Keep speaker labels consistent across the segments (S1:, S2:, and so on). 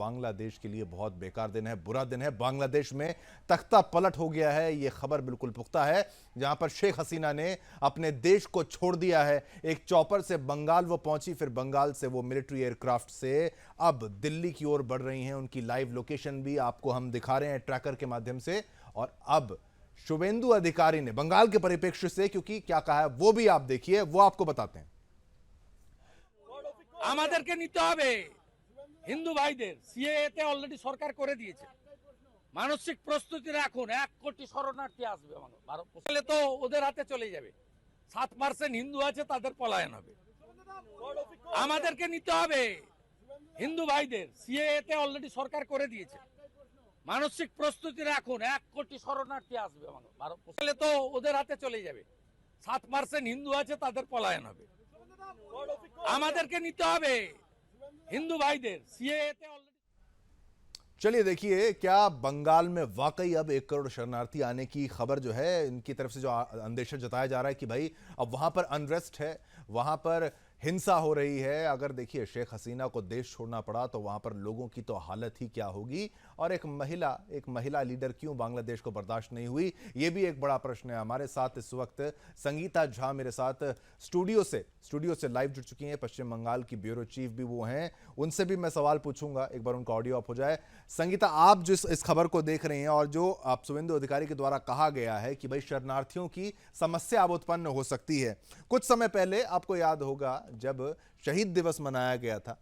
S1: बांग्लादेश के लिए बहुत बेकार दिन है, बुरा दिन है। बांग्लादेश में तख्ता पलट हो गया है, ये खबर बिल्कुल पुख्ता है। जहां पर शेख हसीना ने अपने देश को छोड़ दिया है। एक चॉपर से बंगाल वो पहुंची, फिर बंगाल से वो मिलिट्री एयरक्राफ्ट से अब दिल्ली की ओर बढ़ रही हैं। उनकी लाइव लोकेशन भी आपको हम दिखा रहे हैं ट्रैकर के माध्यम से। और अब शुवेंदु अधिकारी ने बंगाल के परिप्रेक्ष्य से क्योंकि क्या कहा है वो भी आप देखिए, वो आपको बताते हैं।
S2: আমাদেরকে নিতে হবে হিন্দু ভাইদের সিএতে অলরেডি সরকার করে দিয়েছে মানসিক প্রস্তুতি রাখুন 1 কোটি শরণার্থী আসবে ভারত তাহলে তো ওদের হাতে চলে যাবে 7% হিন্দু আছে তাদের পলায়ন হবে আমাদেরকে নিতে হবে হিন্দু ভাইদের সিএতে অলরেডি সরকার করে দিয়েছে মানসিক প্রস্তুতি রাখুন 1 কোটি শরণার্থী আসবে ভারত তাহলে তো ওদের হাতে চলে যাবে 7% হিন্দু আছে তাদের পলায়ন হবে আমাদেরকে নিতে হবে हिंदू भाईদের सीएए
S1: चलिए देखिए, क्या बंगाल में वाकई अब 1 करोड़ शरणार्थी आने की खबर जो है, इनकी तरफ से जो अंदेशा जताया जा रहा है कि भाई अब वहां पर अनरेस्ट है, वहां पर हिंसा हो रही है। अगर देखिए शेख हसीना को देश छोड़ना पड़ा तो वहां पर लोगों की तो हालत ही क्या होगी। और एक महिला लीडर क्यों बांग्लादेश को बर्दाश्त नहीं हुई, ये भी एक बड़ा प्रश्न है। हमारे साथ इस वक्त संगीता झा मेरे साथ स्टूडियो से लाइव जुड़ चुकी हैं। पश्चिम बंगाल की ब्यूरो चीफ भी वो हैं, उनसे भी मैं सवाल पूछूंगा। एक बार उनका ऑडियो ऑफ हो जाए। संगीता, आप जो इस खबर को देख रही हैं और जो आप शुवेंदु अधिकारी के द्वारा कहा गया है कि भाई शरणार्थियों की समस्या अब उत्पन्न हो सकती है। कुछ समय पहले आपको याद होगा जब शहीद दिवस मनाया गया था,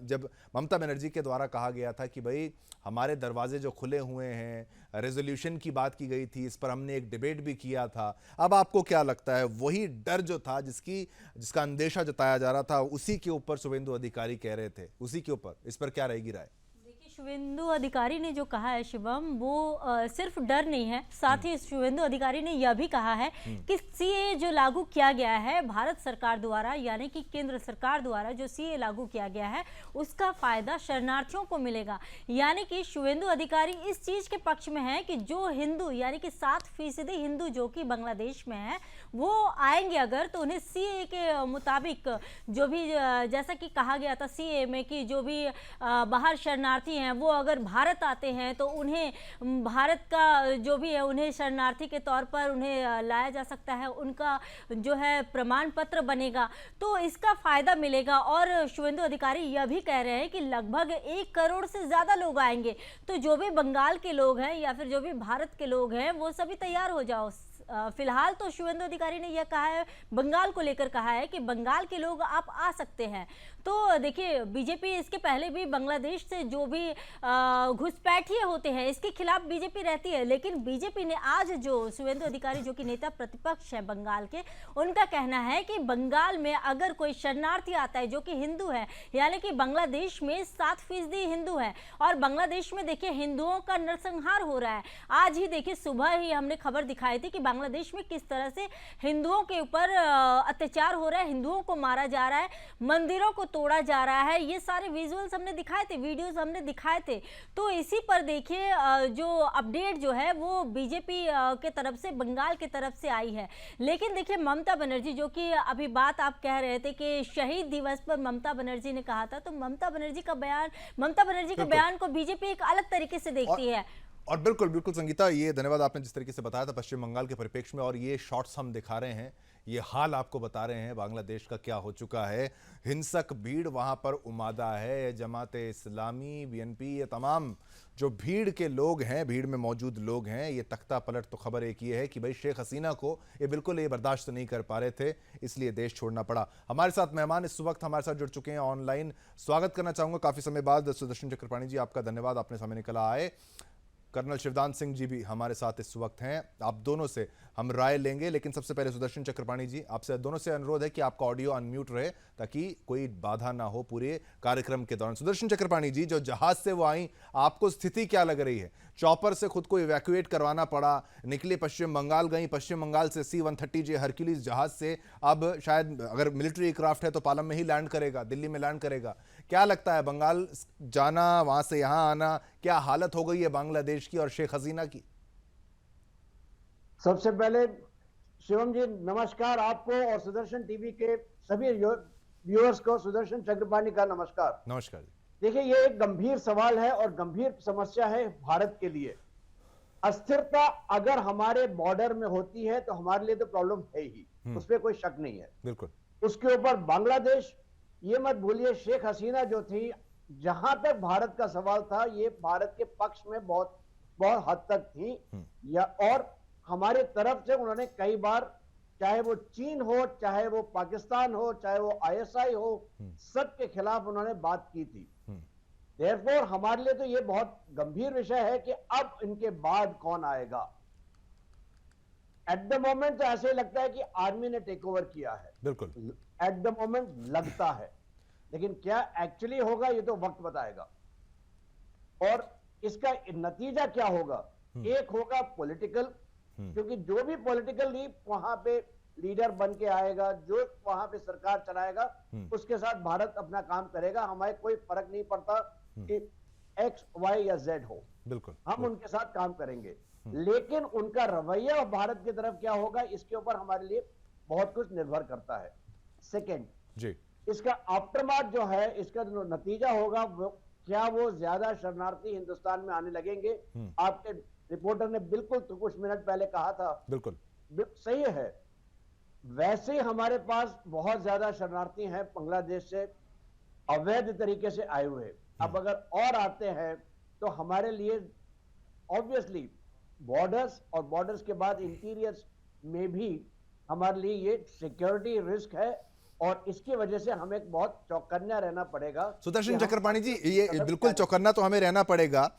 S1: जब ममता बनर्जी के द्वारा कहा गया था कि भाई हमारे दरवाजे जो खुले हुए हैं, रेजोल्यूशन की बात की गई थी, इस पर हमने एक डिबेट भी किया था। अब आपको क्या लगता है, वही डर जो था जिसका अंदेशा जताया जा रहा था, उसी के ऊपर शुवेंदु अधिकारी कह रहे थे, उसी के ऊपर इस पर क्या रहेगी राय?
S3: शुवेंदु अधिकारी ने जो कहा है शिवम, वो सिर्फ डर नहीं है, साथ ही शुवेंदु अधिकारी ने यह भी कहा है कि सीए जो लागू किया गया है भारत सरकार द्वारा, यानी कि केंद्र सरकार द्वारा जो सीए लागू किया गया है उसका फायदा शरणार्थियों को मिलेगा। यानी कि शुवेंदु अधिकारी इस चीज के पक्ष में है कि जो हिंदू यानी कि 7% हिंदू जो कि बांग्लादेश में है वो आएंगे अगर, तो उन्हें सीए के मुताबिक जो भी जैसा कि कहा गया था सीए में कि जो भी बाहर शरणार्थी हैं वो अगर भारत आते हैं तो उन्हें भारत का जो भी है उन्हें शरणार्थी के तौर पर उन्हें लाया जा सकता है, उनका जो है प्रमाण पत्र बनेगा, तो इसका फायदा मिलेगा। और शुवेंदु अधिकारी यह भी कह रहे हैं कि लगभग 1 करोड़ से ज़्यादा लोग आएंगे, तो जो भी बंगाल के लोग हैं या फिर जो भी भारत के लोग हैं वो सभी तैयार हो जाओ। फिलहाल तो शुवेंदु अधिकारी ने यह कहा है, बंगाल को लेकर कहा है कि बंगाल के लोग आप आ सकते हैं। तो देखिए बीजेपी इसके पहले भी बांग्लादेश से जो भी घुसपैठिए होते हैं इसके खिलाफ बीजेपी रहती है, लेकिन बीजेपी ने आज जो शुवेंदु अधिकारी जो कि नेता प्रतिपक्ष है बंगाल के, उनका कहना है कि बंगाल में अगर कोई शरणार्थी आता है जो कि हिंदू है, यानी कि बांग्लादेश में 7% हिंदू है और बांग्लादेश में देखिए हिंदुओं का नरसंहार हो रहा है। आज ही देखिए सुबह ही हमने खबर दिखाई थी कि बांग्लादेश में किस तरह से हिंदुओं के ऊपर अत्याचार हो रहा है, हिंदुओं को मारा जा रहा है, मंदिरों को तोड़ा जा रहा है। ये सारे विजुअल्स हमने दिखाए थे, वीडियोस हमने दिखाए थे। तो इसी पर देखिए जो अपडेट जो है वो बीजेपी के तरफ से बंगाल की तरफ से आई है। लेकिन देखिए ममता बनर्जी, जो कि अभी बात आप कह रहे थे कि शहीद दिवस पर ममता बनर्जी ने कहा था, तो ममता बनर्जी का बयान को बीजेपी एक अलग तरीके से देखती है।
S1: और बिल्कुल संगीता, ये धन्यवाद आपने जिस तरीके से बताया था पश्चिम बंगाल के परिप्रेक्ष्य में, और ये शॉट्स हम दिखा रहे हैं, ये हाल आपको बता रहे हैं बांग्लादेश का क्या हो चुका है। हिंसक भीड़ वहां पर उमादा है, जमाते इस्लामी, बीएनपी, ये तमाम जो भीड़ के लोग हैं, भीड़ में मौजूद लोग हैं, ये तख्ता पलट तो खबर एक ये है कि भाई शेख हसीना को ये बिल्कुल ये बर्दाश्त नहीं कर पा रहे थे, इसलिए देश छोड़ना पड़ा। हमारे साथ मेहमान इस वक्त हमारे साथ जुड़ चुके हैं ऑनलाइन। स्वागत करना चाहूंगा काफी समय बाद सुदर्शन चक्रपाणी जी, आपका धन्यवाद, आपने समय निकाला आए। कर्नल शिवदान सिंह जी भी हमारे साथ इस वक्त हैं। आप दोनों से हम राय लेंगे, लेकिन सबसे पहले सुदर्शन चक्रपाणी जी, आपसे दोनों से अनुरोध है कि आपका ऑडियो अनम्यूट रहे ताकि कोई बाधा ना हो पूरे कार्यक्रम के दौरान। सुदर्शन चक्रपाणी जी, जो जहाज से वो आई, आपको स्थिति क्या लग रही है? चॉपर से खुद को इवैक्यूएट करवाना पड़ा, निकले पश्चिम बंगाल गई, पश्चिम बंगाल से C-130J हरक्यूलिस जहाज से अब शायद अगर मिलिट्री एयरक्राफ्ट है तो पालम में ही लैंड करेगा, दिल्ली में लैंड करेगा। क्या लगता है, बंगाल जाना, वहां से यहां आना, क्या हालत हो गई है बांग्लादेश की और शेख हसीना की?
S4: सबसे पहले शिवम जी नमस्कार आपको और सुदर्शन टीवी के सभी व्यूअर्स को सुदर्शन चक्रपाणी का नमस्कार।
S1: नमस्कार जी।
S4: देखिए, ये एक गंभीर सवाल है और गंभीर समस्या है भारत के लिए। अस्थिरता अगर हमारे बॉर्डर में होती है तो हमारे लिए तो प्रॉब्लम है ही, उसमें कोई शक नहीं है।
S1: बिल्कुल।
S4: उसके ऊपर बांग्लादेश, ये मत भूलिए शेख हसीना जो थी, जहां तक भारत का सवाल था, ये भारत के पक्ष में बहुत बहुत हद तक थी, या और हमारे तरफ से उन्होंने कई बार, चाहे वो चीन हो, चाहे वो पाकिस्तान हो, चाहे वो आईएसआई हो, सबके खिलाफ उन्होंने बात की थी। देयरफॉर हमारे लिए तो ये बहुत गंभीर विषय है कि अब इनके बाद कौन आएगा। एट द मोमेंट तो ऐसे लगता है कि आर्मी ने टेक ओवर किया है,
S1: बिल्कुल।
S4: एट द मोमेंट लगता है, लेकिन क्या एक्चुअली होगा ये तो वक्त बताएगा। और इसका नतीजा क्या होगा? एक होगा पॉलिटिकल, क्योंकि जो भी पॉलिटिकल लीड वहां पे लीडर बन के आएगा, जो वहां पे सरकार चलाएगा, उसके साथ भारत अपना काम करेगा। हमें कोई फर्क नहीं पड़ता कि एक्स वाई या जेड हो,
S1: बिल्कुल
S4: हम उनके साथ काम करेंगे। लेकिन उनका रवैया भारत की तरफ क्या होगा, इसके ऊपर हमारे लिए बहुत कुछ निर्भर करता है। सेकेंड
S1: जी,
S4: इसका आफ्टरमार्थ जो है, इसका जो नतीजा होगा, क्या वो ज्यादा शरणार्थी हिंदुस्तान में आने लगेंगे? आपके रिपोर्टर ने बिल्कुल तो कुछ मिनट पहले कहा था,
S1: बिल्कुल
S4: सही है। वैसे हमारे पास बहुत ज्यादा शरणार्थी हैं बांग्लादेश से अवैध तरीके से आए हुए। अब अगर और आते हैं तो हमारे लिए ऑब्वियसली बॉर्डर्स और बॉर्डर्स के बाद इंटीरियर्स में भी हमारे लिए ये सिक्योरिटी रिस्क है, और इसकी वजह से हमें बहुत चौकन्ना रहना पड़ेगा।
S1: सुदर्शन चक्रपाणी जी, ये बिल्कुल चौकन्ना तो हमें रहना पड़ेगा,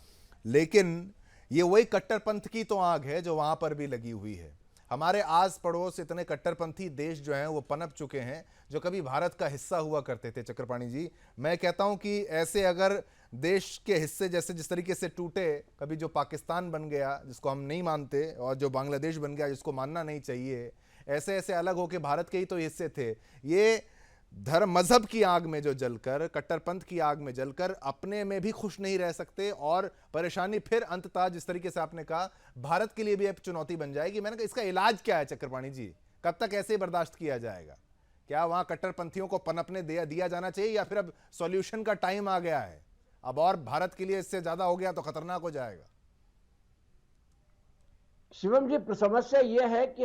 S1: लेकिन ये वही कट्टरपंथ की तो आग है जो वहां पर भी लगी हुई है। हमारे आस पड़ोस इतने कट्टरपंथी देश जो हैं वो पनप चुके हैं, जो कभी भारत का हिस्सा हुआ करते थे। चक्रपाणी जी, मैं कहता हूं कि ऐसे अगर देश के हिस्से जैसे जिस तरीके से टूटे, कभी जो पाकिस्तान बन गया जिसको हम नहीं मानते, और जो बांग्लादेश बन गया जिसको मानना नहीं चाहिए, ऐसे ऐसे अलग होके भारत के ही तो हिस्से थे। ये धर्म मजहब की आग में जो जलकर, कट्टरपंथ की आग में जलकर अपने में भी खुश नहीं रह सकते, और परेशानी फिर अंततः जिस तरीके से आपने कहा भारत के लिए भी एक चुनौती बन जाएगी। मैंने कहा इसका इलाज क्या है चक्रपाणी जी? कब तक ऐसे ही बर्दाश्त किया जाएगा? क्या वहां कट्टरपंथियों को पनपने दिया जाना चाहिए, या फिर अब सॉल्यूशन का टाइम आ गया है, अब और भारत के लिए इससे ज्यादा हो गया तो खतरनाक हो जाएगा?
S4: शिवम जी, समस्या यह है कि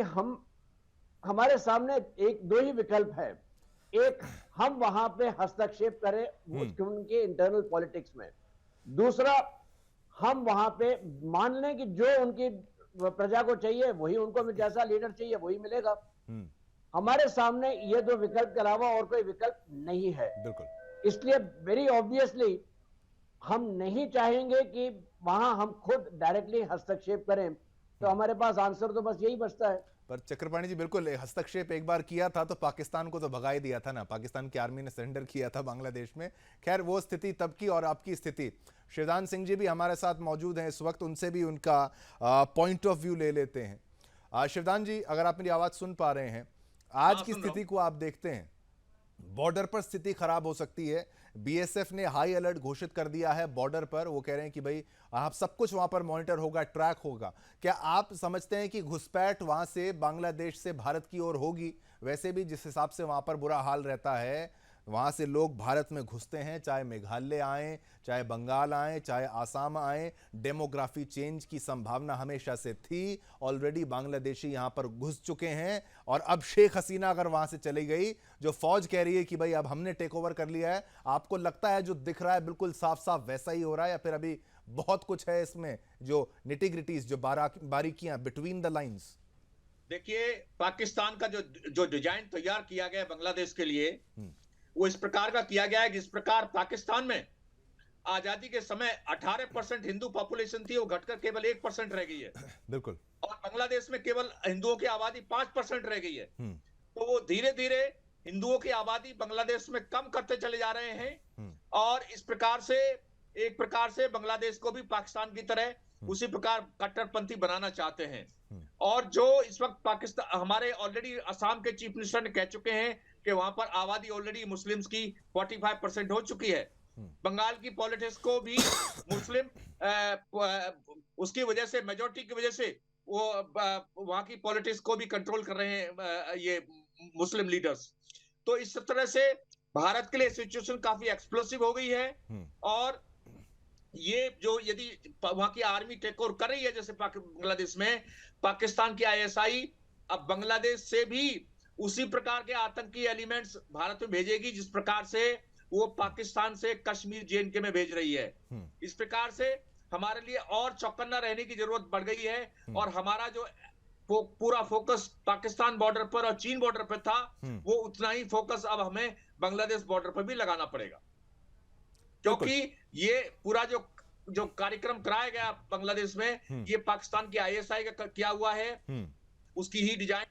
S4: हमारे सामने एक दो ही विकल्प है। एक, हम वहां पे हस्तक्षेप करें उनके इंटरनल पॉलिटिक्स में। दूसरा, हम वहां पे मान लें कि जो उनकी प्रजा को चाहिए वही उनको, जैसा लीडर चाहिए वही मिलेगा। हमारे सामने ये दो विकल्प के अलावा और कोई विकल्प नहीं है।
S1: बिल्कुल।
S4: इसलिए वेरी ऑब्वियसली हम नहीं चाहेंगे कि वहां हम खुद डायरेक्टली हस्तक्षेप करें, तो हमारे पास आंसर तो बस यही बचता है।
S1: पर चक्रपाणी जी, बिल्कुल हस्तक्षेप एक बार किया था तो पाकिस्तान को तो भगा ही दिया था ना, पाकिस्तान की आर्मी ने सरेंडर किया था बांग्लादेश में। खैर, वो स्थिति तब की और आपकी स्थिति। शिवदान सिंह जी भी हमारे साथ मौजूद हैं इस वक्त, उनसे भी उनका पॉइंट ऑफ व्यू ले लेते हैं। शिवदान जी, अगर आप मेरी आवाज सुन पा रहे हैं, आज की स्थिति को आप देखते हैं, बॉर्डर पर स्थिति खराब हो सकती है। बीएसएफ ने हाई अलर्ट घोषित कर दिया है बॉर्डर पर। वो कह रहे हैं कि भाई आप सब कुछ वहां पर मॉनिटर होगा, ट्रैक होगा। क्या आप समझते हैं कि घुसपैठ वहां से बांग्लादेश से भारत की ओर होगी? वैसे भी जिस हिसाब से वहां पर बुरा हाल रहता है, वहां से लोग भारत में घुसते हैं, चाहे मेघालय आए, चाहे बंगाल आए, चाहे आसाम आए, डेमोग्राफी चेंज की संभावना हमेशा से थी। ऑलरेडी बांग्लादेशी यहां पर घुस चुके हैं, और अब शेख हसीना अगर वहां से चली गई, जो फौज कह रही है कि भाई अब हमने टेक ओवर कर लिया है, आपको लगता है जो दिख रहा है बिल्कुल साफ साफ वैसा ही हो रहा है, या फिर अभी बहुत कुछ है इसमें जो निटिग्रिटीज, जो बारीकियां बिटवीन द लाइंस?
S5: देखिए, पाकिस्तान का जो डिजाइन तैयार किया गया बांग्लादेश के लिए, वो इस प्रकार का किया गया है जिस प्रकार पाकिस्तान में आजादी के समय 18% हिंदू पॉपुलेशन थी, वो घटकर केवल 1% रह गई है।
S1: बिल्कुल।
S5: और बांग्लादेश में केवल हिंदुओं की आबादी 5% रह गई है। तो वो धीरे धीरे हिंदुओं की आबादी बांग्लादेश में कम करते चले जा रहे हैं, और इस प्रकार से एक प्रकार से बांग्लादेश को भी पाकिस्तान की तरह उसी प्रकार कट्टरपंथी बनाना चाहते हैं। और जो इस वक्त पाकिस्तान, हमारे ऑलरेडी असम के चीफ मिनिस्टर ने कह चुके हैं कि वहां पर आबादी ऑलरेडी मुस्लिम्स की 45% हो चुकी है। बंगाल की पॉलिटिक्स को भी मुस्लिम उसकी वजह से, मेजोरिटी की वजह से वो वहां की पॉलिटिक्स को भी कंट्रोल कर रहे हैं ये मुस्लिम लीडर्स। तो इस तरह से भारत के लिए सिचुएशन काफी एक्सप्लोसिव हो गई है। और ये जो यदि वहां की आर्मी टेक ओवर कर रही है, जैसे बांग्लादेश में पाकिस्तान की आईएसआई अब बांग्लादेश से भी उसी प्रकार के आतंकी एलिमेंट्स भारत में भेजेगी जिस प्रकार से वो पाकिस्तान से कश्मीर जेएनके में भेज रही है। इस प्रकार से हमारे लिए और चौकन्ना रहने की जरूरत बढ़ गई है। और हमारा जो पूरा फोकस पाकिस्तान बॉर्डर पर और चीन बॉर्डर पर था, वो उतना ही फोकस अब हमें बांग्लादेश बॉर्डर पर भी लगाना पड़ेगा, क्योंकि ये पूरा जो कार्यक्रम कराया गया बांग्लादेश में, ये पाकिस्तान की आईएसआई का किया हुआ है, उसकी ही डिजाइन।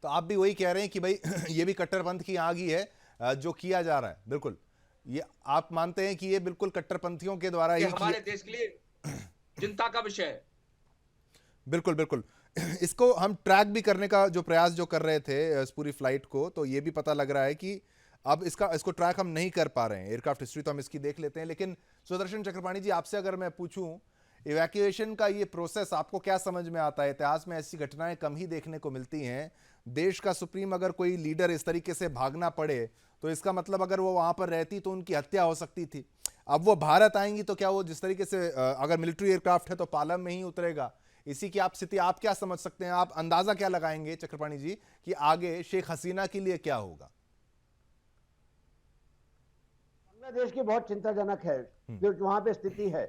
S1: तो आप भी वही कह रहे हैं कि भाई ये भी कट्टरपंथ की आग ही है जो किया जा रहा है। बिल्कुल, ये आप मानते हैं कि ये बिल्कुल कट्टरपंथियों के द्वारा ही
S5: हमारे देश के लिए चिंता का विषय है।
S1: बिल्कुल बिल्कुल। इसको हम ट्रैक भी करने का जो प्रयास जो कर रहे थे इस पूरी फ्लाइट को, तो ये भी पता लग रहा है कि अब इसको ट्रैक हम नहीं कर पा रहे हैं। एयरक्राफ्ट हिस्ट्री तो हम इसकी देख लेते हैं, लेकिन सुदर्शन चक्रपाणी जी, आपसे अगर मैं पूछूं, इवैक्यूएशन का ये प्रोसेस आपको क्या समझ में आता है? इतिहास में ऐसी घटनाएं कम ही देखने को मिलती हैं। देश का सुप्रीम अगर कोई लीडर इस तरीके से भागना पड़े तो इसका मतलब अगर वो वहां पर रहती तो उनकी हत्या हो सकती थी। अब वो भारत आएंगी तो क्या वो जिस तरीके से अगर मिलिट्री एयरक्राफ्ट है तो पालम में ही उतरेगा? इसी की आप स्थिति आप क्या समझ सकते हैं? आप अंदाजा क्या लगाएंगे चक्रपाणी जी कि आगे शेख हसीना के लिए क्या होगा?
S4: बांग्लादेश की बहुत चिंताजनक है जो वहां पे स्थिति है।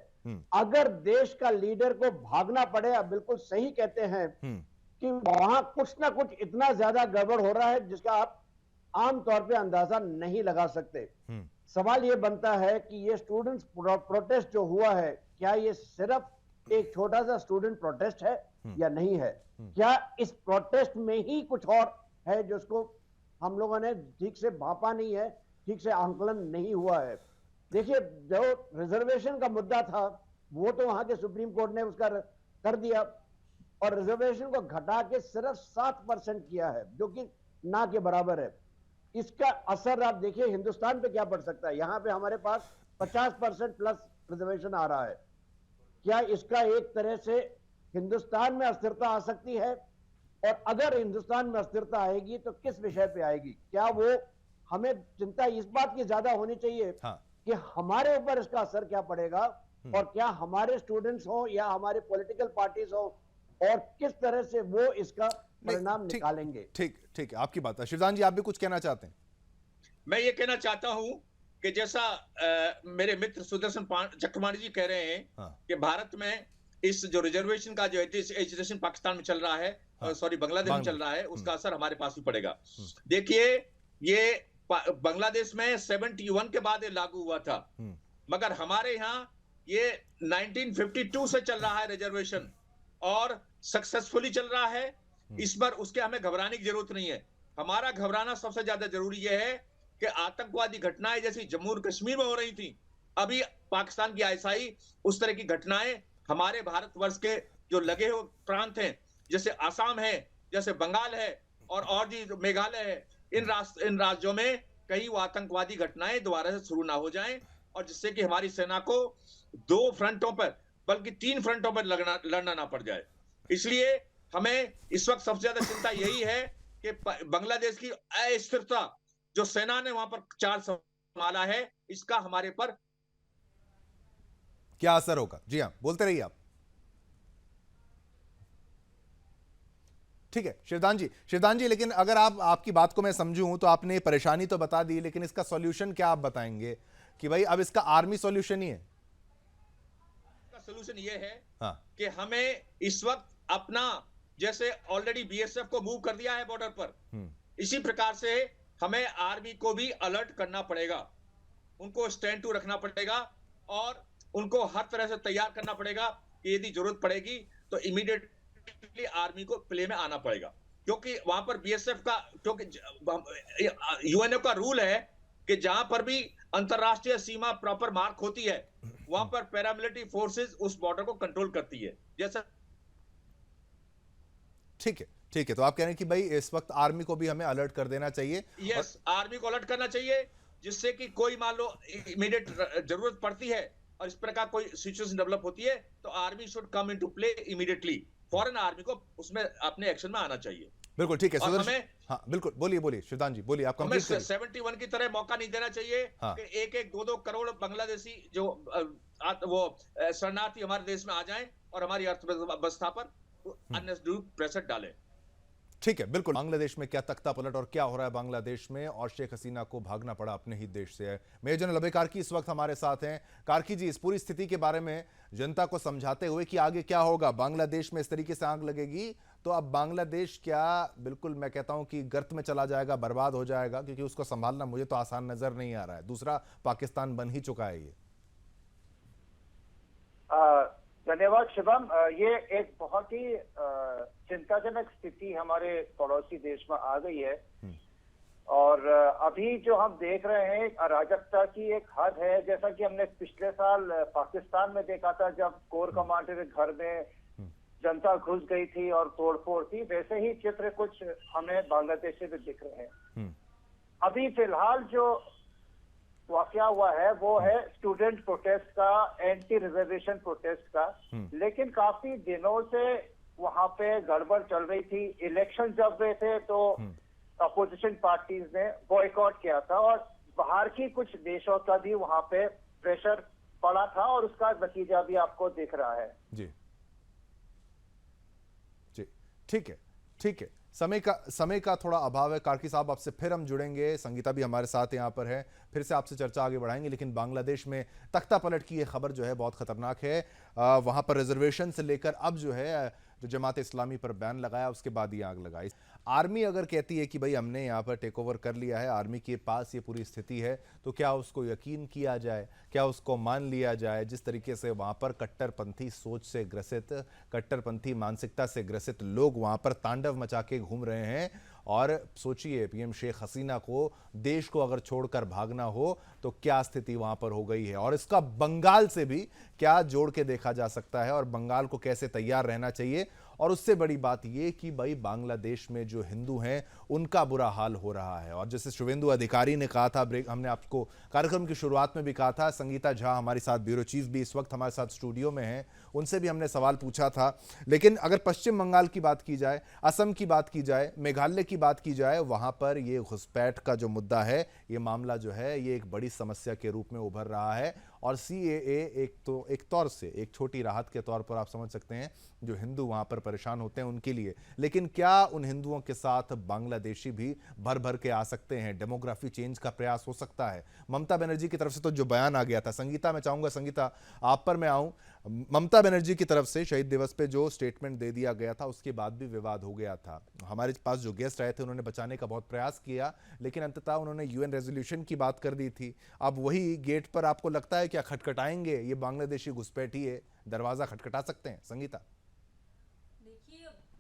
S4: अगर देश का लीडर को भागना पड़े, आप बिल्कुल सही कहते हैं कि वहां कुछ ना कुछ इतना ज्यादा गड़बड़ हो रहा है जिसका आप आमतौर पे अंदाजा नहीं लगा सकते। सवाल ये बनता है कि ये स्टूडेंट्स प्रोटेस्ट जो हुआ है, क्या ये सिर्फ एक छोटा सा स्टूडेंट प्रोटेस्ट है या नहीं है? क्या इस प्रोटेस्ट में ही कुछ और है जिसको हम लोगों ने ठीक से भापा नहीं है, ठीक से आंकलन नहीं हुआ है? देखिए, जो रिजर्वेशन का मुद्दा था वो तो वहां के सुप्रीम कोर्ट ने उसका कर दिया और रिजर्वेशन को घटा के सिर्फ 7% किया है, जो कि ना के बराबर है। इसका असर आप देखिए हिंदुस्तान पे क्या पड़ सकता है। यहां पे हमारे पास 50% प्लस रिजर्वेशन आ रहा है। क्या इसका एक तरह से हिंदुस्तान में अस्थिरता आ सकती है? और अगर हिंदुस्तान में अस्थिरता आएगी तो किस विषय पे आएगी? क्या वो हमें चिंता इस बात की ज्यादा होनी चाहिए कि हमारे ऊपर इसका असर क्या पड़ेगा और क्या हमारे स्टूडेंट्स हो या हमारे पॉलिटिकल पार्टीज हो और किस तरह से वो इसका परिणाम निकालेंगे?
S1: ठीक ठीक है, आपकी बात है। शिवदान जी, आप भी कुछ कहना चाहते हैं?
S5: मैं ये कहना चाहता हूं कि जैसा मेरे मित्र सुदर्शन चक्रपाणी जी कह रहे हैं कि भारत में इस जो रिजर्वेशन का जो एजुकेशन पाकिस्तान में चल रहा है, सॉरी बांग्लादेश में चल रहा है, उसका असर हमारे पास भी पड़ेगा। देखिए, ये बांग्लादेश में 71 के बाद ये लागू हुआ था, मगर हमारे यहाँ ये 1952 से चल रहा है रिजर्वेशन और सक्सेसफुली चल रहा है। इस पर उसके हमें घबराने की जरूरत नहीं है। हमारा घबराना सबसे ज्यादा जरूरी यह है कि आतंकवादी घटनाएं जैसी जम्मू और कश्मीर में हो रही थी, अभी पाकिस्तान की आईएसआई उस तरह की घटनाएं हमारे भारतवर्ष के जो लगे हुए प्रांत हैं, जैसे आसाम है, जैसे बंगाल है और जी मेघालय है, इन राज्यों में कई वो आतंकवादी घटनाएं दोबारा से शुरू ना हो जाएं और जिससे कि हमारी सेना को 2 फ्रंटों पर बल्कि 3 फ्रंटों पर लड़ना ना पड़ जाए। इसलिए हमें इस वक्त सबसे ज्यादा चिंता यही है कि बांग्लादेश की अस्थिरता जो सेना ने वहां पर चार्ज संभाला है, इसका हमारे पर
S1: क्या असर होगा? जी हाँ, बोलते रहिए आप। ठीक है शिवदान जी, लेकिन अगर आपकी बात को मैं समझूं तो आपने परेशानी तो बता दी, लेकिन इसका सॉल्यूशन क्या आप बताएंगे कि भाई अब इसका आर्मी सॉल्यूशन ही है?
S5: सॉल्यूशन ये है कि हमें इस वक्त अपना, जैसे ऑलरेडी बीएसएफ को मूव कर दिया है बॉर्डर पर, इसी प्रकार से हमें आर्मी को भी अलर्ट करना पड़ेगा, उनको स्टैंड टू रखना पड़ेगा और उनको हर तरह से तैयार करना पड़ेगा कि यदि जरूरत पड़ेगी तो इमीडिएटली आर्मी को प्ले में आना पड़ेगा। क्योंकि वहां पर बीएसएफ का, क्योंकि यूएनओ का रूल है कि जहां पर भी अंतरराष्ट्रीय सीमा प्रॉपर मार्क होती है वहां पर पैरामिलिट्री फोर्सेस उस बॉर्डर को कंट्रोल करती है। जैसा ठीक
S1: है, तो आप कह रहे हैं कि भाई इस वक्त आर्मी को भी हमें अलर्ट कर देना चाहिए।
S5: यस, आर्मी को अलर्ट करना चाहिए, जिससे कि कोई मान लो इमीडिएट जरूरत पड़ती है और इस प्रकार कोई सिचुएशन डेवलप होती है तो army should come into play immediately. Foreign army को उसमें अपने एक्शन में आना चाहिए।
S1: बिल्कुल ठीक है
S5: और
S1: सुदर्शन।
S5: हमें
S1: हाँ बिल्कुल, बोलिए बोलिए शिवदान जी, बोलिए, आप
S5: हमें
S1: कंप्लीट करिए।
S5: 71 की तरह मौका नहीं देना चाहिए
S1: हाँ।
S5: कि 1-1, 2-2 करोड़ बांग्लादेशी जो शरणार्थी हमारे देश में आ जाएं और हमारी अर्थव्यवस्था पर अननेसेसरी प्रेशर डालें।
S1: ठीक है, बिल्कुल। बांग्लादेश में क्या तख्ता पलट और क्या हो रहा है बांग्लादेश में, और शेख हसीना को भागना पड़ा अपने ही देश से है। मेजर जनरल अभय कार्की इस वक्त हमारे साथ हैं। कार्की जी, इस पूरी स्थिति के बारे में जनता को समझाते हुए कि आगे क्या होगा, बांग्लादेश में इस तरीके से आग लगेगी तो अब बांग्लादेश क्या, बिल्कुल मैं कहता हूं कि गर्त में चला जाएगा, बर्बाद हो जाएगा, क्योंकि उसको संभालना मुझे तो आसान नजर नहीं आ रहा है। दूसरा पाकिस्तान बन ही चुका है ये।
S6: धन्यवाद शिवम। ये एक बहुत ही चिंताजनक स्थिति हमारे पड़ोसी देश में आ गई है, और अभी जो हम देख रहे हैं अराजकता की एक हद है, जैसा कि हमने पिछले साल पाकिस्तान में देखा था जब कोर कमांडर के घर में जनता घुस गई थी और तोड़फोड़ थी, वैसे ही चित्र कुछ हमें बांग्लादेश में दिख रहे हैं। अभी फिलहाल जो वाकया हुआ है वो है स्टूडेंट प्रोटेस्ट का, एंटी रिजर्वेशन प्रोटेस्ट का, लेकिन काफी दिनों से वहां पे गड़बड़ चल रही थी। इलेक्शन जब हुए थे तो अपोजिशन पार्टीज ने बॉयकॉट किया था, और बाहर की कुछ देशों का भी वहां पे प्रेशर पड़ा था, और उसका नतीजा भी आपको दिख रहा है।
S1: जी जी, ठीक है ठीक है। समय का थोड़ा अभाव है। कार्की साहब, आपसे फिर हम जुड़ेंगे, संगीता भी हमारे साथ यहाँ पर है, फिर से आपसे चर्चा आगे बढ़ाएंगे। लेकिन बांग्लादेश में तख्ता पलट की ये खबर जो है बहुत खतरनाक है। वहाँ पर रिजर्वेशन से लेकर अब जो है जो जमात इस्लामी पर बैन लगाया, उसके बाद ये आग लगाई। आर्मी अगर कहती है कि भाई हमने यहाँ पर टेक ओवर कर लिया है, आर्मी के पास ये पूरी स्थिति है, तो क्या उसको यकीन किया जाए, क्या उसको मान लिया जाए? जिस तरीके से वहाँ पर कट्टरपंथी सोच से ग्रसित, कट्टरपंथी मानसिकता से ग्रसित लोग वहाँ पर तांडव मचा के घूम रहे हैं। और सोचिए, पीएम शेख हसीना को देश को अगर छोड़कर भागना हो तो क्या स्थिति वहाँ पर हो गई है, और इसका बंगाल से भी क्या जोड़ के देखा जा सकता है, और बंगाल को कैसे तैयार रहना चाहिए। और उससे बड़ी बात यह कि भाई बांग्लादेश में जो हिंदू हैं उनका बुरा हाल हो रहा है। और जैसे शुभेंदु अधिकारी ने कहा था, ब्रेक हमने आपको कार्यक्रम की शुरुआत में भी कहा था, संगीता झा हमारी साथ ब्यूरो चीफ भी इस वक्त हमारे साथ स्टूडियो में हैं, उनसे भी हमने सवाल पूछा था। लेकिन अगर पश्चिम बंगाल की बात की जाए, असम की बात की जाए, मेघालय की बात की जाए, वहां पर ये घुसपैठ का जो मुद्दा है, ये मामला जो है ये एक बड़ी समस्या के रूप में उभर रहा है। और सीएए एक तौर से एक छोटी राहत के तौर पर आप समझ सकते हैं जो हिंदू वहां पर परेशान होते हैं उनके लिए। लेकिन क्या उन हिंदुओं के साथ बांग्लादेशी भी भर भर के आ सकते हैं? डेमोग्राफी चेंज का प्रयास हो सकता है? ममता बनर्जी की तरफ से तो जो बयान आ गया था, संगीता मैं चाहूंगा, संगीता आप पर मैं आऊं, ममता बनर्जी की तरफ से शहीद दिवस पे जो स्टेटमेंट दे दिया गया था उसके बाद भी विवाद हो गया था। हमारे पास जो गेस्ट आए थे उन्होंने बचाने का बहुत प्रयास किया, लेकिन अंततः उन्होंने यूएन रेजोल्यूशन की बात कर दी थी। अब वही गेट पर आपको लगता है क्या खटखटाएंगे ये बांग्लादेशी घुसपैठिए, दरवाजा खटखटा सकते हैं? संगीता,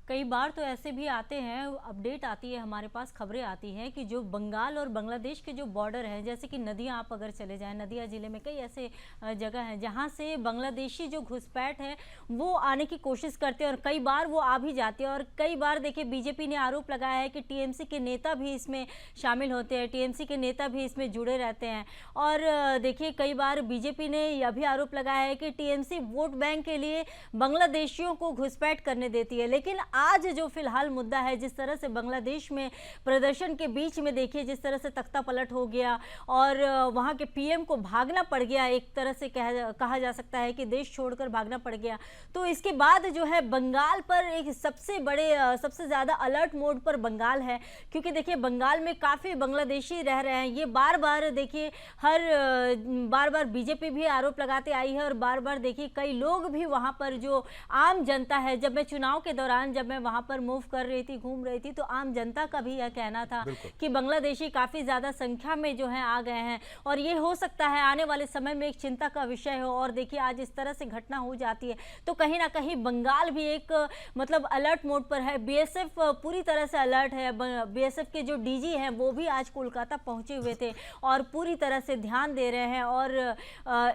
S3: कई बार तो ऐसे भी आते हैं, अपडेट आती है हमारे पास, खबरें आती हैं कि जो बंगाल और बांग्लादेश के जो बॉर्डर हैं, जैसे कि नदियां आप अगर चले जाएं, नदिया ज़िले में कई ऐसे जगह हैं जहां से बांग्लादेशी जो घुसपैठ है वो आने की कोशिश करते हैं, और कई बार वो आ भी जाते हैं। और कई बार देखिए बीजेपी ने आरोप लगाया है कि टीएमसी के नेता भी इसमें शामिल होते हैं, टीएमसी के नेता भी इसमें जुड़े रहते हैं। और देखिए कई बार बीजेपी ने यह भी आरोप लगाया है कि टीएमसी वोट बैंक के लिए बांग्लादेशियों को घुसपैठ करने देती है। लेकिन आज जो फिलहाल मुद्दा है, जिस तरह से बांग्लादेश में प्रदर्शन के बीच में देखिए जिस तरह से तख्ता पलट हो गया और वहां के पीएम को भागना पड़ गया, एक तरह से कहा जा सकता है कि देश छोड़कर भागना पड़ गया, तो इसके बाद जो है बंगाल पर एक सबसे ज़्यादा अलर्ट मोड पर बंगाल है। क्योंकि देखिए बंगाल में काफ़ी बांग्लादेशी रह रहे हैं। ये बार बार देखिए बार बार बीजेपी भी आरोप लगाते आई है, और बार बार देखिए कई लोग भी वहां पर जो आम जनता है, जब मैं चुनाव के दौरान जब मैं वहां पर मूव कर रही थी, घूम रही थी, तो आम जनता का भी यह कहना था कि बांग्लादेशी काफी ज्यादा संख्या में जो है आ गए हैं, और ये हो सकता है आने वाले समय में एक चिंता का विषय हो। और देखिए आज इस तरह से घटना हो जाती है तो कहीं ना कहीं बंगाल भी एक मतलब अलर्ट मोड पर है। बीएसएफ पूरी तरह से अलर्ट है। बीएसएफ के जो डीजी हैं वो भी आज कोलकाता पहुंचे हुए थे और पूरी तरह से ध्यान दे रहे हैं, और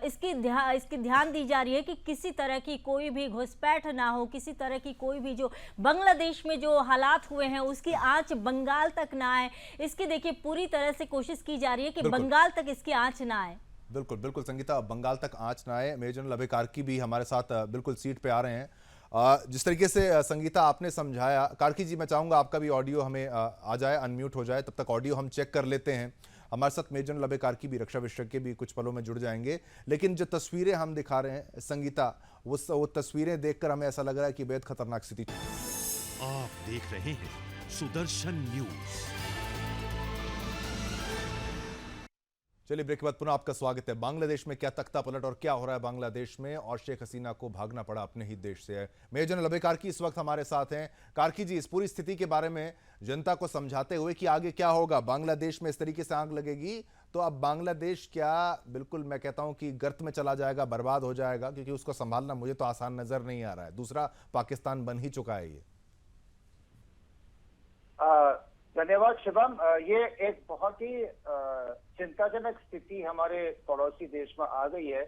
S3: इसकी ध्यान दी जा रही है कि किसी तरह की कोई भी घुसपैठ ना हो, किसी तरह की कोई भी जो बांग्लादेश में जो हालात हुए हैं उसकी आंच बंगाल तक ना आए। इसकी देखिए पूरी तरह से कोशिश की जा रही है कि बंगाल तक इसकी आंच ना आए।
S1: बिल्कुल बिल्कुल संगीता, बंगाल तक आंच ना आए। मेजर जनरल अभय कार्की भी हमारे साथ बिल्कुल सीट पे आ रहे हैं। जिस तरीके से संगीता आपने समझाया, कार्की जी मैं चाहूंगा आपका भी ऑडियो हमें आ जाए, अनम्यूट हो जाए, तब तक ऑडियो हम चेक कर लेते हैं। हमारे साथ मेजर लबे कार्की भी, रक्षा विशेषज्ञ भी कुछ पलों में जुड़ जाएंगे। लेकिन जो तस्वीरें हम दिखा रहे हैं संगीता, वो तस्वीरें देखकर हमें ऐसा लग रहा है कि बेहद खतरनाक स्थिति।
S7: आप देख रहे हैं सुदर्शन न्यूज।
S1: चलिए ब्रेक के बाद पुनः आपका स्वागत है। बांग्लादेश में क्या तख्ता पलट और क्या हो रहा है बांग्लादेश में, और शेख हसीना को भागना पड़ा अपने ही देश से। मेजर लबे कार्की इस वक्त हमारे साथ हैं। कार्की जी, इस पूरी स्थिति के बारे में जनता को समझाते हुए कि आगे क्या होगा, बांग्लादेश में इस तरीके से आग लगेगी तो अब बांग्लादेश क्या, बिल्कुल मैं कहता हूं कि गर्त में चला जाएगा, बर्बाद हो जाएगा, क्योंकि उसको संभालना मुझे तो आसान नजर नहीं आ रहा है। दूसरा पाकिस्तान बन ही चुका है ये।
S6: धन्यवाद शिवम। ये एक बहुत ही चिंताजनक स्थिति हमारे पड़ोसी देश में आ गई है,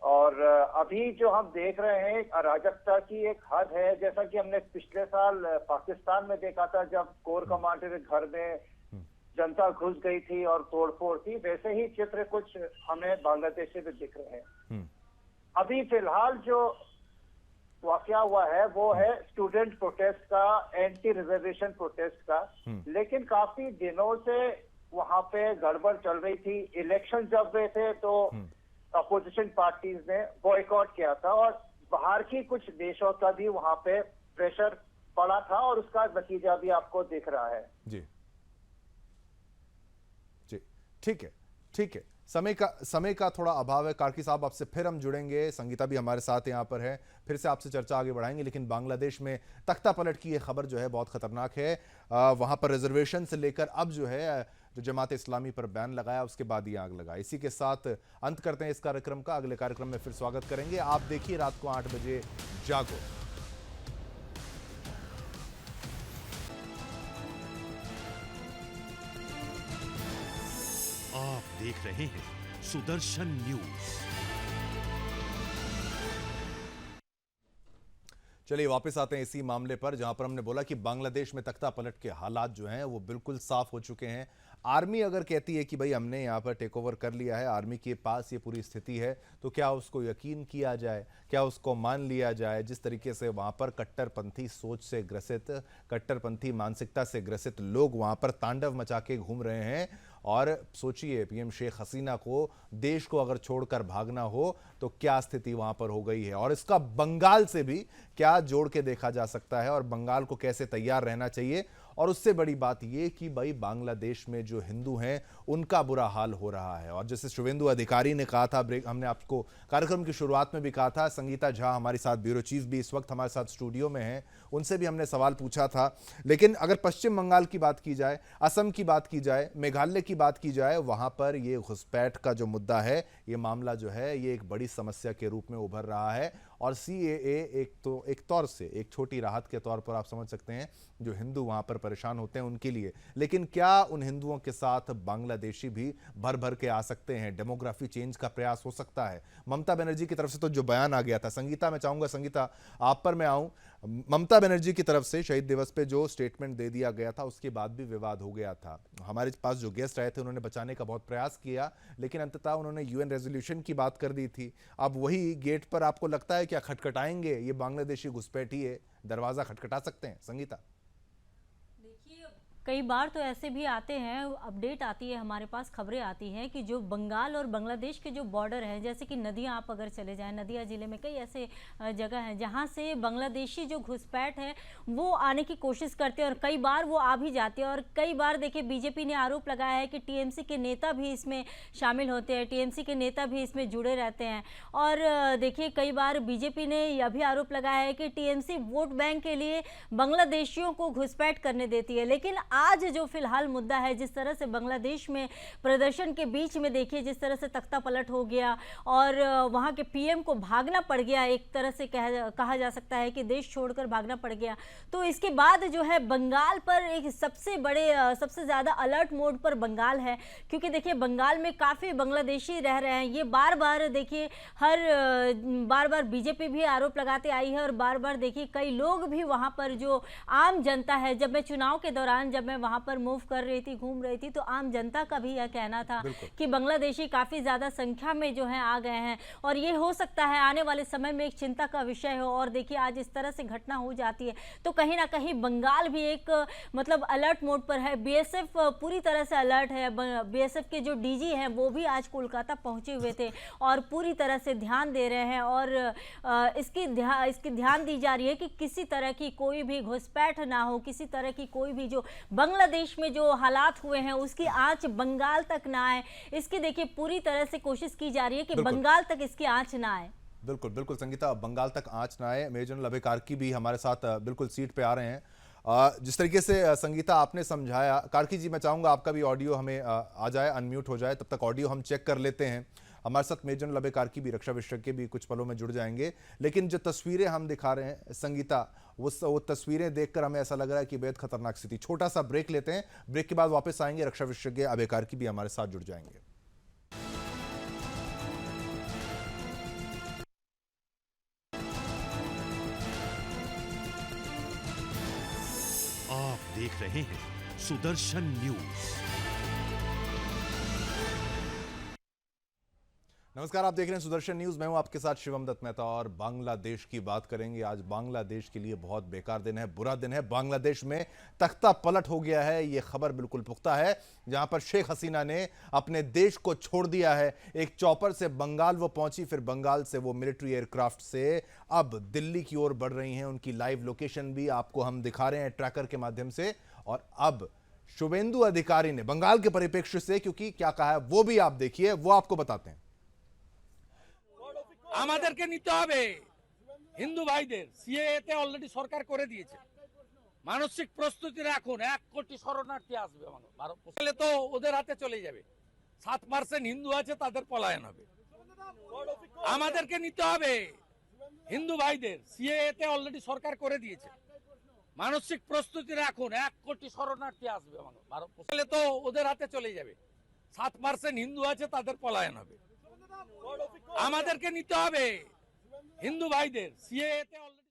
S6: और अभी जो हम देख रहे हैं अराजकता की एक हद है, जैसा कि हमने पिछले साल पाकिस्तान में देखा था जब कोर कमांडर के घर में जनता घुस गई थी और तोड़फोड़ थी, वैसे ही चित्र कुछ हमें बांग्लादेश से भी दिख रहे हैं। अभी फिलहाल जो वाकया हुआ है वो है स्टूडेंट प्रोटेस्ट का, एंटी रिजर्वेशन प्रोटेस्ट का, लेकिन काफी दिनों से वहां पे गड़बड़ चल रही थी। इलेक्शन जब हुए थे तो अपोजिशन पार्टीज ने बॉयकॉट किया था, और बाहर की कुछ देशों का भी वहां पे प्रेशर पड़ा था, और उसका नतीजा भी आपको दिख रहा है।
S1: जी जी, ठीक है। समय का थोड़ा अभाव है। कार्की साहब, आपसे फिर हम जुड़ेंगे। संगीता भी हमारे साथ यहाँ पर है, फिर से आपसे चर्चा आगे बढ़ाएंगे। लेकिन बांग्लादेश में तख्ता पलट की ये खबर जो है बहुत खतरनाक है। वहां पर रिजर्वेशन से लेकर अब जो है जो जमात इस्लामी पर बैन लगाया, उसके बाद ही आग लगा। इसी के साथ अंत करते हैं इस कार्यक्रम का। अगले कार्यक्रम में फिर स्वागत करेंगे। आप देखिए रात को 8 बजे जागो।
S7: आप देख रहे हैं सुदर्शन न्यूज।
S1: चलिए वापस आते हैं इसी मामले पर, जहां पर हमने बोला कि बांग्लादेश में तख्ता पलट के हालात जो हैं वो बिल्कुल साफ हो चुके हैं। आर्मी अगर कहती है कि भाई हमने यहाँ पर टेक ओवर कर लिया है, आर्मी के पास ये पूरी स्थिति है, तो क्या उसको यकीन किया जाए, क्या उसको मान लिया जाए? जिस तरीके से वहाँ पर कट्टरपंथी सोच से ग्रसित, कट्टरपंथी मानसिकता से ग्रसित लोग वहाँ पर तांडव मचा के घूम रहे हैं। और सोचिए, पीएम शेख हसीना को देश को अगर छोड़कर भागना हो तो क्या स्थिति वहाँ पर हो गई है, और इसका बंगाल से भी क्या जोड़ के देखा जा सकता है, और बंगाल को कैसे तैयार रहना चाहिए। और उससे बड़ी बात यह कि भाई बांग्लादेश में जो हिंदू हैं उनका बुरा हाल हो रहा है। और जैसे शुभेंदु अधिकारी ने कहा था, हमने आपको कार्यक्रम की शुरुआत में भी कहा था, संगीता झा हमारी साथ ब्यूरो चीफ भी इस वक्त हमारे साथ स्टूडियो में हैं, उनसे भी हमने सवाल पूछा था। लेकिन अगर पश्चिम बंगाल की बात की जाए, असम की बात की जाए, मेघालय की बात की जाए, वहां पर ये घुसपैठ का जो मुद्दा है, ये मामला जो है ये एक बड़ी समस्या के रूप में उभर रहा है। और सीएए एक तौर से एक छोटी राहत के तौर पर आप समझ सकते हैं जो हिंदू वहां पर परेशान होते हैं उनके लिए। लेकिन क्या उन हिंदुओं के साथ बांग्लादेशी भी भर भर के आ सकते हैं? डेमोग्राफी चेंज का प्रयास हो सकता है। ममता बनर्जी की तरफ से तो जो बयान आ गया था, संगीता मैं चाहूंगा संगीता आप पर मैं आऊं, ममता बनर्जी की तरफ से शहीद दिवस पे जो स्टेटमेंट दे दिया गया था उसके बाद भी विवाद हो गया था। हमारे पास जो गेस्ट आए थे उन्होंने बचाने का बहुत प्रयास किया, लेकिन अंततः उन्होंने यूएन रेजोल्यूशन की बात कर दी थी। अब वही गेट पर आपको लगता है क्या खटखटाएंगे ये बांग्लादेशी घुसपैठी है, दरवाजा खटखटा सकते हैं? संगीता,
S3: कई बार तो ऐसे भी आते हैं, अपडेट आती है हमारे पास, खबरें आती हैं कि जो बंगाल और बांग्लादेश के जो बॉर्डर हैं, जैसे कि नदियां आप अगर चले जाएं, नदिया ज़िले में कई ऐसे जगह हैं जहां से बांग्लादेशी जो घुसपैठ है वो आने की कोशिश करते हैं, और कई बार वो आ भी जाते हैं। और कई बार देखिए बीजेपी ने आरोप लगाया है कि टीएमसी के नेता भी इसमें शामिल होते हैं, टीएमसी के नेता भी इसमें जुड़े रहते हैं। और देखिए कई बार बीजेपी ने यह भी आरोप लगाया है कि टीएमसी वोट बैंक के लिए बांग्लादेशियों को घुसपैठ करने देती है। लेकिन आज जो फिलहाल मुद्दा है, जिस तरह से बांग्लादेश में प्रदर्शन के बीच में देखिए जिस तरह से तख्ता पलट हो गया और वहां के पीएम को भागना पड़ गया, एक तरह से कहा जा सकता है कि देश छोड़कर भागना पड़ गया, तो इसके बाद जो है बंगाल पर एक सबसे ज़्यादा अलर्ट मोड पर बंगाल है। क्योंकि देखिए बंगाल में काफ़ी बांग्लादेशी रह रहे हैं। ये बार बार देखिए बार बार बीजेपी भी आरोप लगाते आई है, और बार बार देखिए कई लोग भी वहाँ पर जो आम जनता है, जब मैं चुनाव के दौरान जब जब मैं वहां पर मूव कर रही थी, घूम रही थी, तो आम जनता का भी यह कहना था कि बांग्लादेशी काफी ज्यादा संख्या में जो है आ गए हैं और ये हो सकता है आने वाले समय में एक चिंता का विषय हो। और देखिए आज इस तरह से घटना हो जाती है तो कहीं ना कहीं बंगाल भी एक मतलब अलर्ट मोड पर है। बीएसएफ पूरी तरह से अलर्ट है। बीएसएफ के जो डीजी हैं वो भी आज कोलकाता पहुंचे हुए थे और पूरी तरह से ध्यान दे रहे हैं और इसकी ध्यान दी जा रही है कि किसी तरह की कोई भी घुसपैठ ना हो, किसी तरह की कोई भी जो बांग्लादेश में जो हालात हुए हैं उसकी आंच बंगाल तक ना आए। इसकी देखिए पूरी तरह से कोशिश की जा रही है कि बंगाल तक इसकी आंच ना आए।
S1: बिल्कुल बिल्कुल संगीता, बंगाल तक आंच ना आए। मेजर जनरल अभय कार्की भी हमारे साथ बिल्कुल सीट पे आ रहे हैं। जिस तरीके से संगीता आपने समझाया, कार्की जी मैं चाहूंगा आपका भी ऑडियो हमें आ जाए, अनम्यूट हो जाए, तब तक ऑडियो हम चेक कर लेते हैं। हमारे साथ मेजर जनरल अभय कार्की भी, रक्षा विशेषज्ञ भी कुछ पलों में जुड़ जाएंगे। लेकिन जो तस्वीरें हम दिखा रहे हैं संगीता, वो तस्वीरें देखकर हमें ऐसा लग रहा है कि बेहद खतरनाक स्थिति। छोटा सा ब्रेक लेते हैं, ब्रेक के बाद वापस आएंगे, रक्षा विशेषज्ञ अभय कार्की भी हमारे साथ जुड़ जाएंगे।
S7: आप देख रहे हैं सुदर्शन न्यूज।
S1: नमस्कार, आप देख रहे हैं सुदर्शन न्यूज। मैं हूं आपके साथ शिवम दत्त मेहता और बांग्लादेश की बात करेंगे। आज बांग्लादेश के लिए बहुत बेकार दिन है, बुरा दिन है। बांग्लादेश में तख्ता पलट हो गया है, ये खबर बिल्कुल पुख्ता है। जहां पर शेख हसीना ने अपने देश को छोड़ दिया है। एक चॉपर से बंगाल वो पहुंची, फिर बंगाल से वो मिलिट्री एयरक्राफ्ट से अब दिल्ली की ओर बढ़ रही हैं। उनकी लाइव लोकेशन भी आपको हम दिखा रहे हैं ट्रैकर के माध्यम से। और अब शुवेंदु अधिकारी ने बंगाल के परिप्रेक्ष्य से क्योंकि क्या कहा है वो भी आप देखिए, वो आपको बताते हैं।
S2: আমাদেরকে নিতে হবে হিন্দু ভাইদের, সিএএতে অলরেডি সরকার করে দিয়েছে, মানসিক প্রস্তুতি রাখুন। 1 কোটি শরণার্থী আসবে ভারত, তো ওদের হাতে চলে যাবে। 7% হিন্দু আছে, তাদের পলায়ন হবে। আমাদেরকে নিতে হবে হিন্দু ভাইদের, সিএএতে অলরেডি সরকার করে দিয়েছে, মানসিক প্রস্তুতি রাখুন। 1 কোটি শরণার্থী আসবে ভারত, তো ওদের হাতে চলে যাবে। 7% হিন্দু আছে, তাদের পলায়ন হবে। আমাদেরকে নিতে হবে হিন্দু ভাইদের, সিএএতে অলরেडी।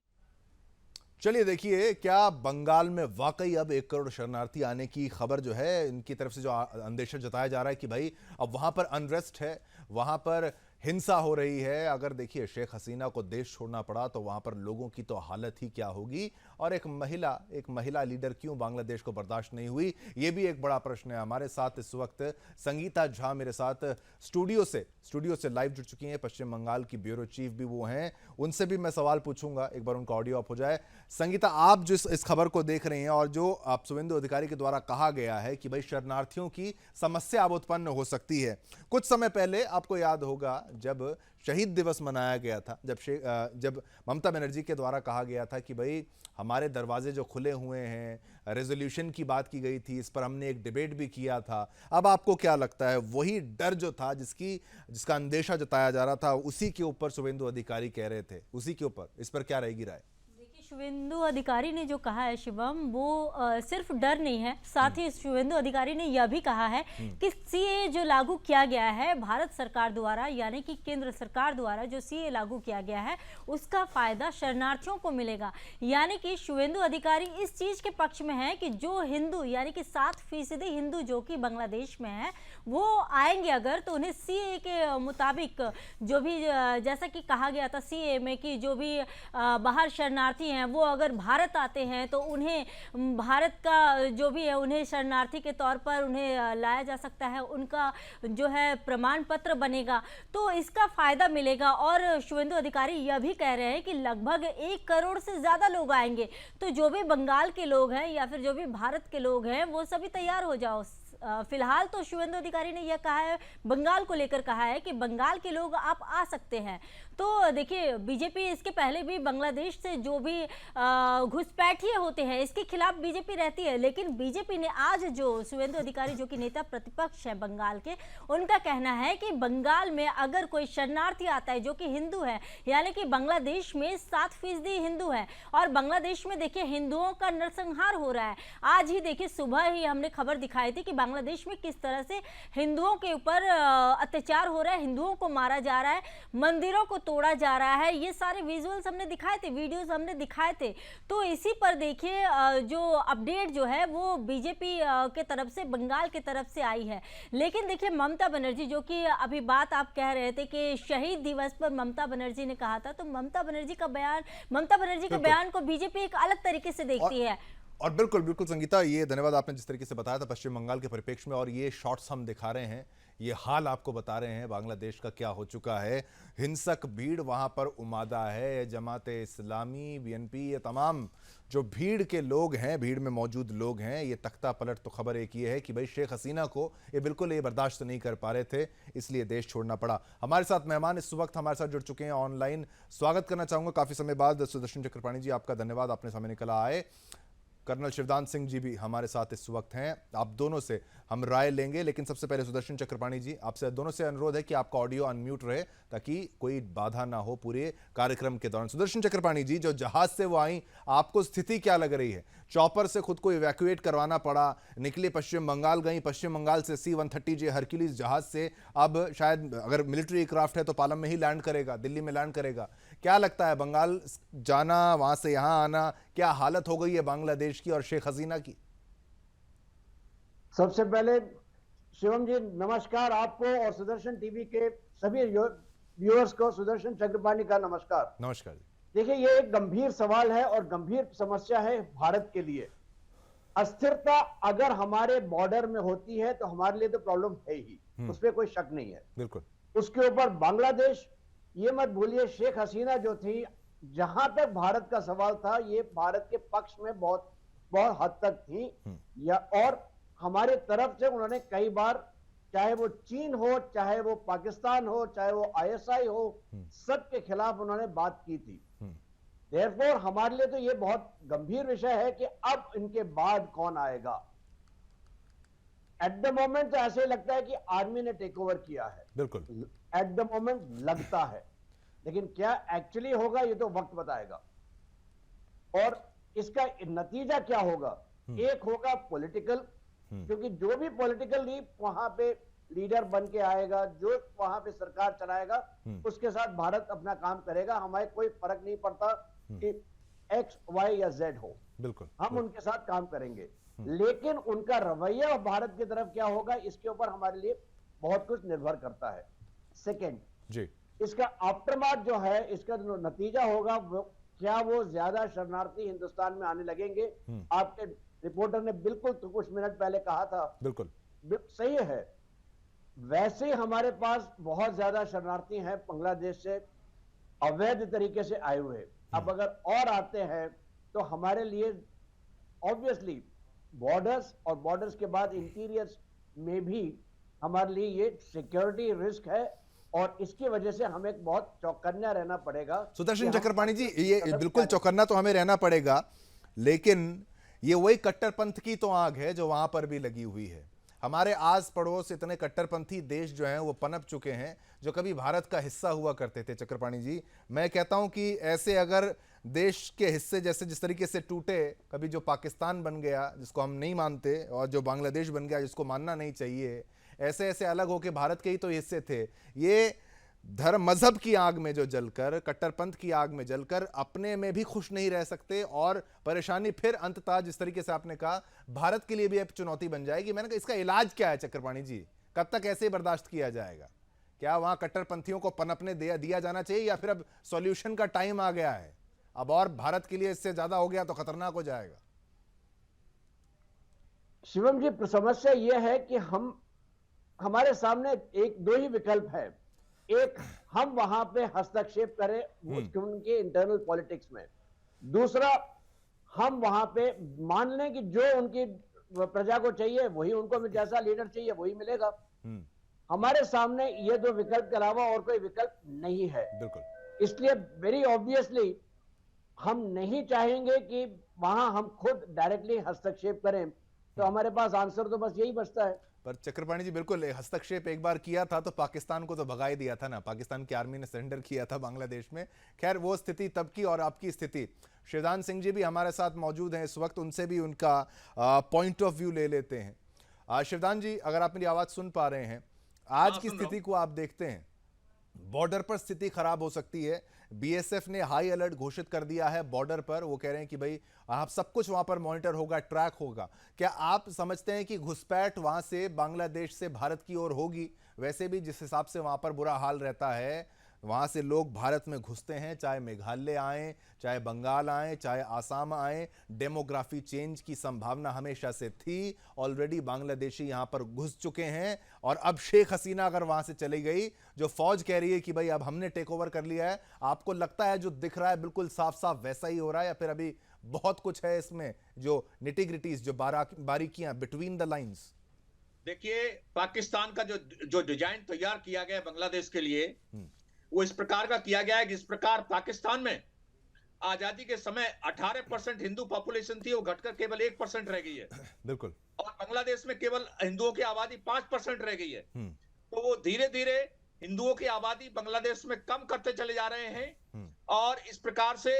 S1: चलिए देखिए, क्या बंगाल में वाकई अब 1 करोड़ शरणार्थी आने की खबर जो है, इनकी तरफ से जो अंदेशा जताया जा रहा है कि भाई अब वहां पर अनरेस्ट है, वहां पर हिंसा हो रही है। अगर देखिए शेख हसीना को देश छोड़ना पड़ा तो वहां पर लोगों की तो हालत ही क्या होगी। और एक महिला लीडर क्यों बांग्लादेश को बर्दाश्त नहीं हुई, ये भी एक बड़ा प्रश्न है। हमारे साथ इस वक्त संगीता झा मेरे साथ स्टूडियो से लाइव जुड़ चुकी हैं। पश्चिम बंगाल की ब्यूरो चीफ भी वो हैं, उनसे भी मैं सवाल पूछूंगा। एक बार उनका ऑडियो ऑफ हो जाए। संगीता, आप जो इस खबर को देख रही हैं और जो आप शुवेंदु अधिकारी के द्वारा कहा गया है कि भाई शरणार्थियों की समस्या अब उत्पन्न हो सकती है। कुछ समय पहले आपको याद होगा जब शहीद दिवस मनाया गया था, जब ममता बनर्जी के द्वारा कहा गया था कि भाई हमारे दरवाजे जो खुले हुए हैं, रेजोल्यूशन की बात की गई थी, इस पर हमने एक डिबेट भी किया था। अब आपको क्या लगता है, वही डर जो था, जिसका अंदेशा जताया जा रहा था, उसी के ऊपर शुवेंदु अधिकारी कह रहे थे, उसी के ऊपर इस पर क्या रहेगी राय?
S3: शुवेंदु अधिकारी ने जो कहा है शिवम, वो सिर्फ डर नहीं है, साथ ही शुवेंदु अधिकारी ने यह भी कहा है कि सीए जो लागू किया गया है भारत सरकार द्वारा, यानी कि केंद्र सरकार द्वारा जो सीए लागू किया गया है उसका फायदा शरणार्थियों को मिलेगा। यानी कि शुवेंदु अधिकारी इस चीज के पक्ष में है कि जो हिंदू, यानी कि 7% हिंदू जो कि बांग्लादेश में है, वो आएंगे अगर तो उन्हें सीए के मुताबिक जो भी जैसा कि कहा गया था सीए में कि जो भी बाहर शरणार्थी हैं वो अगर भारत आते हैं तो उन्हें भारत का जो भी है उन्हें शरणार्थी के तौर पर उन्हें लाया जा सकता है, उनका जो है प्रमाण पत्र बनेगा, तो इसका फायदा मिलेगा। और शुवेंदु अधिकारी यह भी कह रहे हैं कि लगभग 1 करोड़ से ज्यादा लोग आएंगे, तो जो भी बंगाल के लोग हैं या फिर जो भी भारत के लोग हैं वो सभी तैयार हो जाओ। फिलहाल तो शुवेंदु अधिकारी ने यह कहा है, बंगाल को लेकर कहा है कि बंगाल के लोग आप आ सकते हैं। तो देखिए बीजेपी इसके पहले भी बांग्लादेश से जो भी घुसपैठिए होते हैं इसके खिलाफ बीजेपी रहती है, लेकिन बीजेपी ने आज जो शुवेंदु अधिकारी जो कि नेता प्रतिपक्ष है बंगाल के, उनका कहना है कि बंगाल में अगर कोई शरणार्थी आता है जो कि हिंदू है, यानी कि बांग्लादेश में 7% हिंदू है और बांग्लादेश में देखिए हिंदुओं का नरसंहार हो रहा है। आज ही देखिए सुबह ही हमने खबर दिखाई थी कि बांग्लादेश में किस तरह से हिंदुओं के ऊपर अत्याचार हो रहा है, हिंदुओं को मारा जा रहा है, मंदिरों को तोड़ा जा रहा है। ये सारे विजुअल्स हमने दिखाए थे, वीडियोस हमने दिखाए थे। तो इसी पर देखिए जो अपडेट जो है वो बीजेपी के तरफ से, बंगाल की तरफ से आई है। लेकिन देखिए ममता बनर्जी, जो कि अभी बात आप कह रहे थे कि शहीद दिवस पर ममता बनर्जी ने कहा था, तो ममता बनर्जी के बयान को बीजेपी एक अलग तरीके से देखती है।
S1: और बिल्कुल बिल्कुल संगीता, ये धन्यवाद आपने जिस तरीके से बताया था पश्चिम बंगाल के परिप्रेक्ष्य में, और ये शॉट्स हम दिखा रहे हैं, ये हाल आपको बता रहे हैं बांग्लादेश का क्या हो चुका है। हिंसक भीड़ वहां पर उमादा है, जमाते इस्लामी, बीएनपी, ये तमाम जो भीड़ के लोग हैं, भीड़ में मौजूद लोग हैं, ये तख्ता पलट तो खबर एक ये है कि भाई शेख हसीना को ये बिल्कुल ये बर्दाश्त नहीं कर पा रहे थे, इसलिए देश छोड़ना पड़ा। हमारे साथ मेहमान इस वक्त हमारे साथ जुड़ चुके हैं ऑनलाइन। स्वागत करना चाहूंगा काफी समय बाद सुदर्शन चक्रपाणी जी, आपका धन्यवाद, आपने समय निकाला आए। कर्नल शिवदान सिंह जी भी हमारे साथ इस वक्त हैं, आप दोनों से हम राय लेंगे, लेकिन सबसे पहले सुदर्शन चक्रपाणी जी, आपसे दोनों से अनुरोध है कि आपका ऑडियो अनम्यूट रहे ताकि कोई बाधा ना हो पूरे कार्यक्रम के दौरान। सुदर्शन चक्रपाणी जी, जो जहाज से वो आई, आपको स्थिति क्या लग रही है? चॉपर से खुद को इवैक्यूएट करवाना पड़ा, निकले पश्चिम बंगाल गई, पश्चिम बंगाल से C-130J हरक्यूलिस जहाज से अब शायद अगर मिलिट्री एयरक्राफ्ट है तो पालम में ही लैंड करेगा, दिल्ली में लैंड करेगा। क्या लगता है, बंगाल जाना, वहां से यहां आना, क्या हालत हो गई है बांग्लादेश की और शेख हसीना की?
S4: सबसे पहले शिवम जी नमस्कार आपको और सुदर्शन टीवी के सभी व्यूअर्स को, सुदर्शन चक्रपाणी का नमस्कार।
S1: नमस्कार जी।
S4: देखिए ये एक गंभीर सवाल है और गंभीर समस्या है भारत के लिए। अस्थिरता अगर हमारे बॉर्डर में होती है तो हमारे लिए तो प्रॉब्लम है ही, उसपे कोई शक नहीं है।
S1: बिल्कुल।
S4: उसके ऊपर बांग्लादेश, ये मत भूलिए शेख हसीना जो थी, जहां तक भारत का सवाल था, ये भारत के पक्ष में बहुत बहुत हद तक थी, या और हमारे तरफ से उन्होंने कई बार, चाहे वो चीन हो, चाहे वो पाकिस्तान हो, चाहे वो ISI हो, सबके खिलाफ उन्होंने बात की थी। देयरफॉर हमारे लिए तो ये बहुत गंभीर विषय है कि अब इनके बाद कौन आएगा। एट द मोमेंट तो ऐसे लगता है कि आर्मी ने टेक ओवर किया है,
S1: बिल्कुल
S4: एट द मोमेंट लगता है, लेकिन क्या एक्चुअली होगा ये तो वक्त बताएगा। और इसका नतीजा क्या होगा? एक होगा पॉलिटिकल, क्योंकि जो भी पॉलिटिकल लीड वहां पे लीडर बन के आएगा, जो वहां पे सरकार चलाएगा, उसके साथ भारत अपना काम करेगा। हमें कोई फर्क नहीं पड़ता कि X, Y या Z हो,
S1: बिल्कुल
S4: हम उनके साथ काम करेंगे। लेकिन उनका रवैया भारत की तरफ क्या होगा, इसके ऊपर हमारे लिए बहुत कुछ निर्भर करता है। सेकेंड
S1: जी,
S4: इसका आफ्टरमार्थ जो है, इसका जो नतीजा होगा, क्या वो ज्यादा शरणार्थी हिंदुस्तान में आने लगेंगे? आपके रिपोर्टर ने बिल्कुल तो कुछ मिनट पहले कहा था,
S1: बिल्कुल
S4: सही है। वैसे हमारे पास बहुत ज्यादा शरणार्थी हैं बांग्लादेश से अवैध तरीके से आए हुए। अब अगर और आते हैं तो हमारे लिए ऑब्वियसली बॉर्डर्स और बॉर्डर्स के बाद इंटीरियर्स में भी हमारे लिए ये सिक्योरिटी रिस्क है, और इसकी वजह से हमें बहुत चौकन्ना रहना पड़ेगा।
S1: सुदर्शन चक्रपाणी जी, ये बिल्कुल चौकन्ना तो हमें रहना पड़ेगा, लेकिन ये वही कट्टरपंथ की तो आग है जो वहां पर भी लगी हुई है। हमारे आस पड़ोस इतने कट्टरपंथी देश जो हैं वो पनप चुके हैं, जो कभी भारत का हिस्सा हुआ करते थे। चक्रपाणी जी, मैं कहता हूं कि ऐसे अगर देश के हिस्से जैसे जिस तरीके से टूटे, कभी जो पाकिस्तान बन गया जिसको हम नहीं मानते, और जो बांग्लादेश बन गया जिसको मानना नहीं चाहिए, ऐसे ऐसे अलग होके भारत के ही तो हिस्से थे। ये धर्म मजहब की आग में जो जलकर, कट्टरपंथ की आग में जलकर अपने में भी खुश नहीं रह सकते, और परेशानी फिर अंततः जिस तरीके से आपने कहा भारत के लिए भी एक चुनौती बन जाएगी। मैंने कहा इसका इलाज क्या है चक्रपाणी जी? कब तक ऐसे बर्दाश्त किया जाएगा? क्या वहां कट्टरपंथियों को पनपने दिया जाना चाहिए, या फिर अब सॉल्यूशन का टाइम आ गया है, अब और भारत के लिए इससे ज्यादा हो गया तो खतरनाक हो जाएगा?
S4: शिवम जी, समस्या यह है कि हमारे सामने एक दो ही विकल्प है। एक, हम वहां पे हस्तक्षेप करें उनके इंटरनल पॉलिटिक्स में। दूसरा, हम वहां पे मान लें कि जो उनकी प्रजा को चाहिए वही उनको, जैसा लीडर चाहिए वही मिलेगा। हमारे सामने ये दो विकल्प के अलावा और कोई विकल्प नहीं है।
S1: बिल्कुल।
S4: इसलिए वेरी ऑब्वियसली हम नहीं चाहेंगे कि वहां हम खुद डायरेक्टली हस्तक्षेप करें, तो हमारे पास आंसर तो बस यही बचता है।
S1: पर चक्रपाणी जी, बिल्कुल हस्तक्षेप एक बार किया था तो पाकिस्तान को तो भगा ही दिया था ना, पाकिस्तान की आर्मी ने सरेंडर किया था बांग्लादेश में। खैर, वो स्थिति तब की और आपकी स्थिति। शिवदान सिंह जी भी हमारे साथ मौजूद हैं इस वक्त, उनसे भी उनका पॉइंट ऑफ व्यू ले लेते हैं। शिवदान जी, अगर आप मेरी आवाज सुन पा रहे हैं, आज
S5: हाँ,
S1: की
S5: सुन रहा
S1: स्थिति को आप देखते हैं, बॉर्डर पर स्थिति खराब हो सकती है। बीएसएफ ने हाई अलर्ट घोषित कर दिया है बॉर्डर पर। वो कह रहे हैं कि भाई आप सब कुछ वहां पर मॉनिटर होगा, ट्रैक होगा। क्या आप समझते हैं कि घुसपैठ वहां से बांग्लादेश से भारत की ओर होगी? वैसे भी जिस हिसाब से वहां पर बुरा हाल रहता है, वहां से लोग भारत में घुसते हैं, चाहे मेघालय आए, चाहे बंगाल आए, चाहे आसाम आए, डेमोग्राफी चेंज की संभावना हमेशा से थी। ऑलरेडी बांग्लादेशी यहां पर घुस चुके हैं और अब शेख हसीना अगर वहां से चली गई, जो फौज कह रही है कि भाई अब हमने टेक ओवर कर लिया है, आपको लगता है जो दिख रहा है बिल्कुल साफ साफ वैसा ही हो रहा है, या फिर अभी बहुत कुछ है इसमें जो निटिग्रिटीज, जो बारीकियां बिटवीन द लाइंस?
S5: देखिए, पाकिस्तान का जो जो डिजाइन तैयार किया गया है बांग्लादेश के लिए, वो इस प्रकार का किया गया है जिस प्रकार पाकिस्तान में आजादी के समय 18% हिंदू पॉपुलेशन थी, वो घटकर केवल 1% रह गई है।
S1: बिल्कुल।
S5: और बांग्लादेश में केवल हिंदुओं की आबादी 5% रह गई है। तो वो धीरे धीरे हिंदुओं की आबादी बांग्लादेश में कम करते चले जा रहे हैं और इस प्रकार से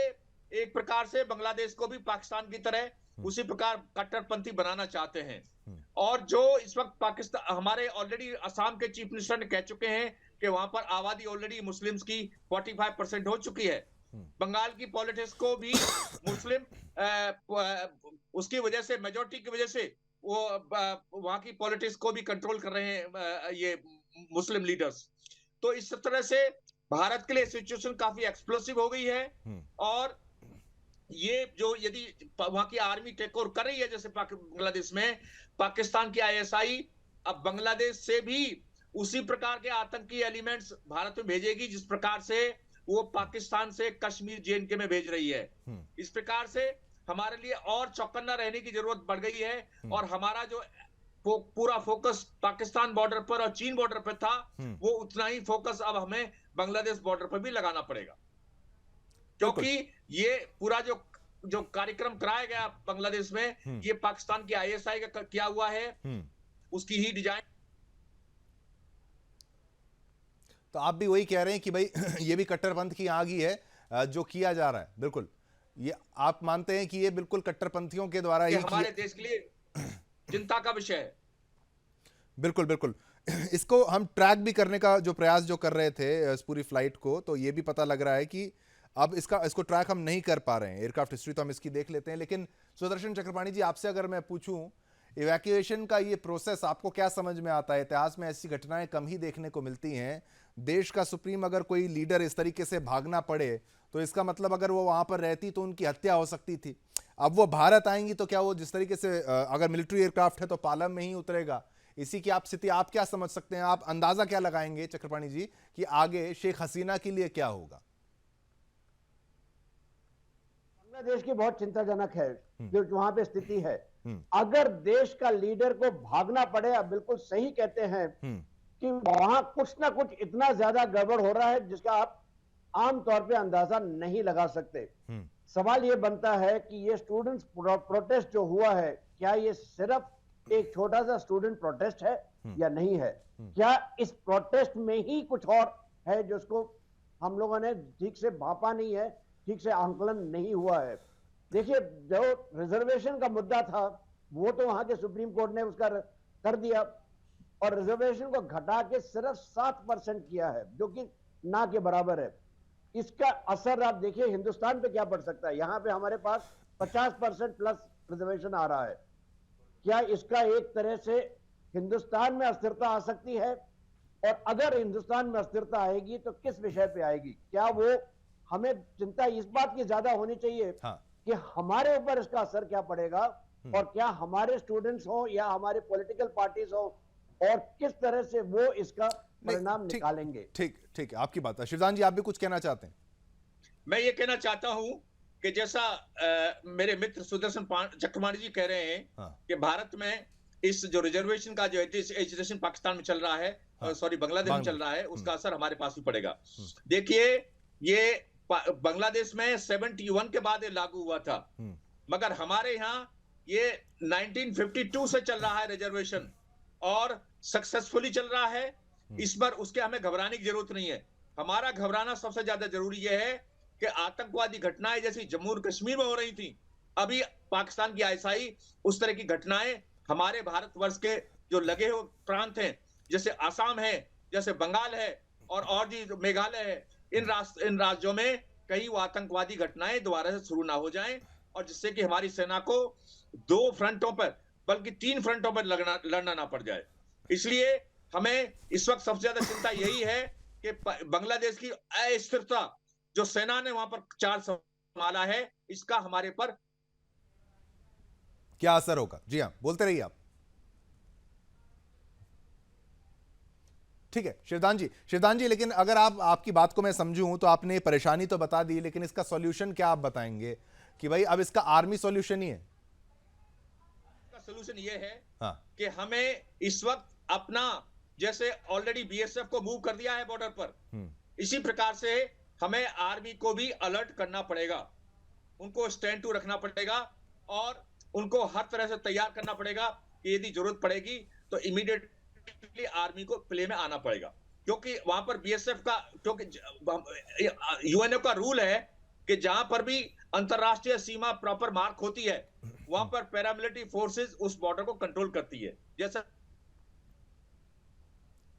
S5: एक प्रकार से बांग्लादेश को भी पाकिस्तान की तरह उसी प्रकार कट्टरपंथी बनाना चाहते हैं। और जो इस वक्त पाकिस्तान, हमारे ऑलरेडी असम के चीफ मिनिस्टर ने कह चुके हैं कि वहां पर आबादी ऑलरेडी मुस्लिम्स की 45% हो चुकी है। बंगाल की पॉलिटिक्स को भी मुस्लिम उसकी वजह से, मेजोरिटी की वजह से वो वहां की पॉलिटिक्स को भी कंट्रोल कर रहे हैं ये मुस्लिम लीडर्स। तो इस तरह से भारत के लिए सिचुएशन काफी एक्सप्लोसिव हो गई है और ये जो यदि वहां की आर्मी टेक ओवर कर रही है जैसे बांग्लादेश में, पाकिस्तान की आईएसआई अब बांग्लादेश से भी उसी प्रकार के आतंकी एलिमेंट्स भारत में भेजेगी जिस प्रकार से वो पाकिस्तान से कश्मीर जेएनके में भेज रही है। इस प्रकार से हमारे लिए और चौकन्ना रहने की जरूरत बढ़ गई है और हमारा जो पूरा फोकस पाकिस्तान बॉर्डर पर और चीन बॉर्डर पर था, वो उतना ही फोकस अब हमें बांग्लादेश बॉर्डर पर भी लगाना पड़ेगा, क्योंकि ये पूरा जो कार्यक्रम कराया गया बांग्लादेश में, ये पाकिस्तान की आईएसआई का किया हुआ है, उसकी ही डिजाइन।
S1: तो आप भी वही कह रहे हैं कि भाई ये भी कट्टरपंथ की आग ही है जो किया जा रहा है। बिल्कुल, ये आप मानते हैं कि ये बिल्कुल कट्टरपंथियों के द्वारा ही
S5: हमारे देश के लिए चिंता का विषय है।
S1: बिल्कुल बिल्कुल। इसको हम ट्रैक भी करने का जो प्रयास जो कर रहे थे इस पूरी फ्लाइट को, तो ये भी पता लग रहा है कि अब इसको ट्रैक हम नहीं कर पा रहे हैं। एयरक्राफ्ट हिस्ट्री तो हम इसकी देख लेते हैं, लेकिन सुदर्शन चक्रपाणी जी, आपसे अगर मैं पूछूं, इवैक्यूएशन का ये प्रोसेस आपको क्या समझ में आता है? इतिहास में ऐसी घटनाएं कम ही देखने को मिलती हैं। देश का सुप्रीम अगर कोई लीडर इस तरीके से भागना पड़े, तो इसका मतलब अगर वो वहां पर रहती तो उनकी हत्या हो सकती थी। अब वो भारत आएंगी तो क्या वो जिस तरीके से अगर मिलिट्री एयरक्राफ्ट है तो पालम में ही उतरेगा? इसी की आप स्थिति आप क्या समझ सकते हैं? आप अंदाजा क्या लगाएंगे चक्रपाणी जी कि आगे शेख हसीना के लिए क्या होगा?
S4: बांग्लादेश की बहुत चिंताजनक है जो वहां पे स्थिति है। अगर देश का लीडर को भागना पड़े, आप बिल्कुल सही कहते हैं कि वहां कुछ ना कुछ इतना ज्यादा गड़बड़ हो रहा है जिसका आप आमतौर पे अंदाजा नहीं लगा सकते। सवाल ये बनता है कि ये स्टूडेंट्स प्रोटेस्ट जो हुआ है, क्या ये सिर्फ एक छोटा सा स्टूडेंट प्रोटेस्ट है या नहीं है? क्या इस प्रोटेस्ट में ही कुछ और है जिसको हम लोगों ने ठीक से भापा नहीं है, ठीक से आंकलन नहीं हुआ है? देखिए, जो रिजर्वेशन का मुद्दा था वो तो वहां के सुप्रीम कोर्ट ने उसका कर दिया और रिजर्वेशन को घटा के सिर्फ 7% किया है, जो कि ना के बराबर है। इसका असर आप देखिए हिंदुस्तान पे क्या पड़ सकता है। यहां पे हमारे पास 50% प्लस रिजर्वेशन आ रहा है। क्या इसका एक तरह से हिंदुस्तान में अस्थिरता आ सकती है? और अगर हिंदुस्तान में अस्थिरता आएगी तो किस विषय पे आएगी? क्या वो हमें चिंता इस बात की ज्यादा होनी चाहिए कि हमारे ऊपर इसका असर क्या पड़ेगा और क्या हमारे स्टूडेंट्स हो या हमारे पॉलिटिकल पार्टीज हो और किस तरह से वो इसका परिणाम निकालेंगे?
S1: ठीक ठीक है, आपकी बात है। शिवदान जी, आप भी कुछ कहना चाहते हैं?
S5: मैं ये कहना चाहता हूं कि जैसा मेरे मित्र सुदर्शन चक्रपाणी जी कह रहे हैं कि भारत में इस जो रिजर्वेशन का जो एजुकेशन पाकिस्तान में चल रहा है, सॉरी बांग्लादेश में चल रहा है, उसका असर हमारे पास भी पड़ेगा। देखिए, ये बांग्लादेश में 71 के बाद ये लागू हुआ था, मगर हमारे यहाँ ये 1952 से चल रहा है रिजर्वेशन और सक्सेसफुली चल रहा है। इस पर उसके हमें घबराने की जरूरत नहीं है। हमारा घबराना सबसे ज्यादा जरूरी यह है कि आतंकवादी घटनाएं जैसी जम्मू और कश्मीर में हो रही थी, अभी पाकिस्तान की आईएसआई उस तरह की घटनाएं हमारे भारतवर्ष के जो लगे हुए प्रांत हैं, जैसे आसाम है, जैसे बंगाल है और जी मेघालय है, इन राज्यों में कई वो आतंकवादी घटनाएं दोबारा से शुरू ना हो जाएं, और जिससे कि हमारी सेना को 2 फ्रंटों पर बल्कि 3 फ्रंटों पर लड़ना ना पड़ जाए। इसलिए हमें इस वक्त सबसे ज्यादा चिंता यही है कि बांग्लादेश की अस्थिरता जो सेना ने वहां पर चार्ज संभाला है, इसका हमारे पर
S1: क्या असर होगा। जी हाँ, बोलते रहिए आप। ठीक है शिवदान जी, लेकिन अगर आपकी बात को मैं समझूं तो आपने परेशानी तो बता दी, लेकिन इसका सॉल्यूशन क्या आप बताएंगे कि भाई अब इसका आर्मी सॉल्यूशन ही है?
S5: सॉल्यूशन ये है
S1: हाँ।
S5: कि हमें इस वक्त अपना, जैसे ऑलरेडी बीएसएफ को मूव कर दिया है बॉर्डर पर, इसी प्रकार से हमें आर्मी को भी अलर्ट करना पड़ेगा, उनको स्टैंड टू रखना पड़ेगा और उनको हर तरह से तैयार करना पड़ेगा कि यदि जरूरत पड़ेगी तो इमीडिएटली आर्मी को प्ले में आना पड़ेगा, क्योंकि वहां पर बीएसएफ का, क्योंकि यूएनओ का रूल है कि जहां पर भी अंतरराष्ट्रीय सीमा प्रॉपर मार्क होती है वहां पर पैरामिलिट्री फोर्सेस उस बॉर्डर को कंट्रोल करती है। जैसा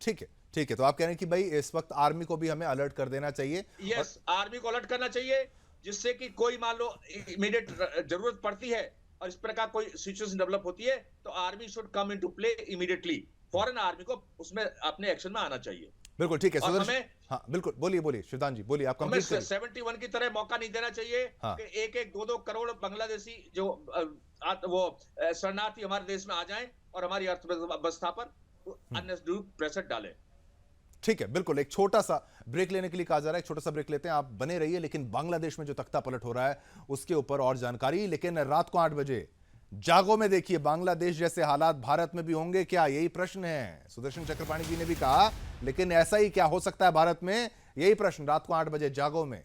S5: ठीक
S1: है, तो आप कह रहे हैं कि भाई इस वक्त आर्मी को भी हमें अलर्ट कर देना चाहिए।
S5: यस, आर्मी को अलर्ट करना चाहिए, जिससे कि कोई मान लो इमीडिएट जरूरत पड़ती है और इस प्रकार कोई सिचुएशन डेवलप होती है तो army should come into play immediately. Foreign army को उसमें अपने एक्शन में आना चाहिए।
S1: बिल्कुल ठीक है।
S5: और हमें,
S1: हाँ बिल्कुल, बोलिए शिवदान जी, बोलिए आप।
S5: हमें 71 की तरह मौका नहीं देना चाहिए। हाँ। कि 1-2 करोड़ बांग्लादेशी जो वो शरणार्थी हमारे देश में आ जाएं और हमारी अर्थव्यवस्था पर अननेसेसरी प्रेशर डालें।
S1: ठीक है, बिल्कुल। एक छोटा सा ब्रेक लेने के लिए कहा जा रहा है, एक छोटा सा ब्रेक लेते हैं, आप बने रहिए। लेकिन बांग्लादेश में जो तख्ता पलट हो रहा है उसके ऊपर और जानकारी। लेकिन रात को 8 बजे जागो में देखिए, बांग्लादेश जैसे हालात भारत में भी होंगे क्या, यही प्रश्न है। सुदर्शन चक्रपाणी जी ने भी कहा, लेकिन ऐसा ही क्या हो सकता है भारत में, यही प्रश्न रात को 8 बजे जागो में।